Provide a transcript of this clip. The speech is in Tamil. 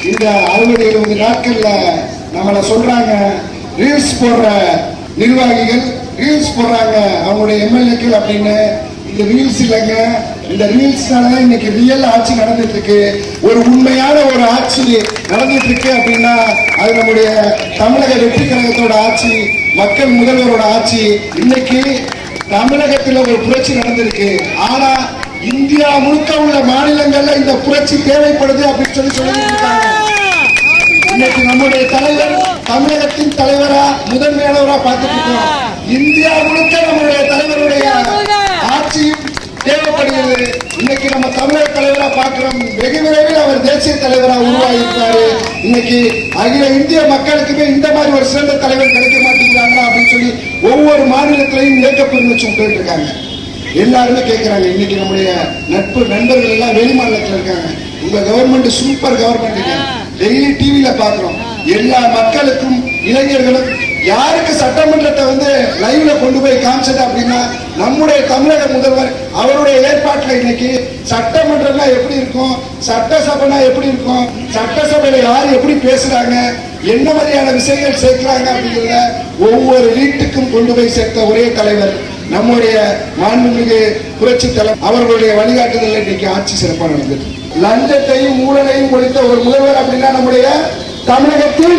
இந்த 60-70 நாட்கள்ல நம்மள சொல்றாங்க ரீல்ஸ் போடுற நிர்வாகிகள் ரீல்ஸ் போடுறாங்க அவங்களுடைய எம்எல்ஏக்கள் அப்படின்னு. இந்த ரீல்ஸ் இல்லைங்க, இந்த ரீல்ஸ்னால இன்னைக்கு ரியல் ஆட்சி நடந்துட்டு இருக்கு. ஒரு உண்மையான ஒரு ஆட்சி நடந்துட்டு இருக்கு அப்படின்னா அது நம்முடைய தமிழக வெற்றி கழகத்தோட ஆட்சி, மக்கள் முதல்வரோட ஆட்சி. இன்னைக்கு தமிழகத்தில் ஒரு புரட்சி நடந்திருக்கு. ஆனா இந்தியா முழுக்க உள்ள மாநிலங்கள்ல இந்த புரட்சி தேவைப்படுது அப்படின்னு சொல்லிட்டு இருக்காங்க. இன்னைக்கு நம்முடைய தலைவர் தமிழகத்தின் தலைவரா முதன்மையானவரா பார்த்துட்டு இருக்கோம். இந்தியா முழுக்க நம்முடைய தலைவருடைய ஆட்சியும் தேவைப்படுகிறது. இன்னைக்கு நம்ம தமிழக தலைவரா பார்க்கிறோம். வெகு விரைவில் அவர் தேசிய தலைவரா உருவாகியிருக்காரு. இன்னைக்கு அகில இந்திய மக்களுக்குமே இந்த மாதிரி ஒரு சிறந்த தலைவர் கிடைக்க மாட்டேங்கிறாங்களா அப்படின்னு சொல்லி ஒவ்வொரு மாநிலத்திலையும் இயக்கப்பெருமிச்சு விட்டு இருக்காங்க. எல்லாருமே கேட்கிறாங்க. இன்னைக்கு நம்முடைய நண்பர்கள் எல்லாம் வெளி மாநிலத்தில் இருக்காங்க. உங்க கவர்மெண்ட் சூப்பர் கவர்மெண்ட், டெய்லி டிவியில பாக்குறோம். எல்லா மக்களுக்கும் இளைஞர்களும் யாருக்கு சட்டமன்றத்தை லைவ்ல கொண்டு போய் காமிச்சது அப்படின்னா நம்முடைய தமிழக முதல்வர் அவருடைய ஏற்பாட்டில் இன்னைக்கு சட்டமன்றம்னா எப்படி இருக்கும், சட்டசபைனா எப்படி இருக்கும், சட்டசபையில யார் எப்படி பேசுறாங்க, என்ன மாதிரியான விஷயங்கள் சேர்க்கிறாங்க அப்படிங்கிறத ஒவ்வொரு வீட்டுக்கும் கொண்டு போய் சேர்த்த ஒரே தலைவர் நம்முடைய மாண்புமிகு புரட்சி தலைவர். அவர்களுடைய வழிகாட்டுதல் இன்னைக்கு ஆட்சி சிறப்பாக நடந்தது. லஞ்சத்தையும் ஊழலையும் ஒழித்த ஒரு முதல்வர் அப்படின்னா நம்முடைய தமிழகத்தில்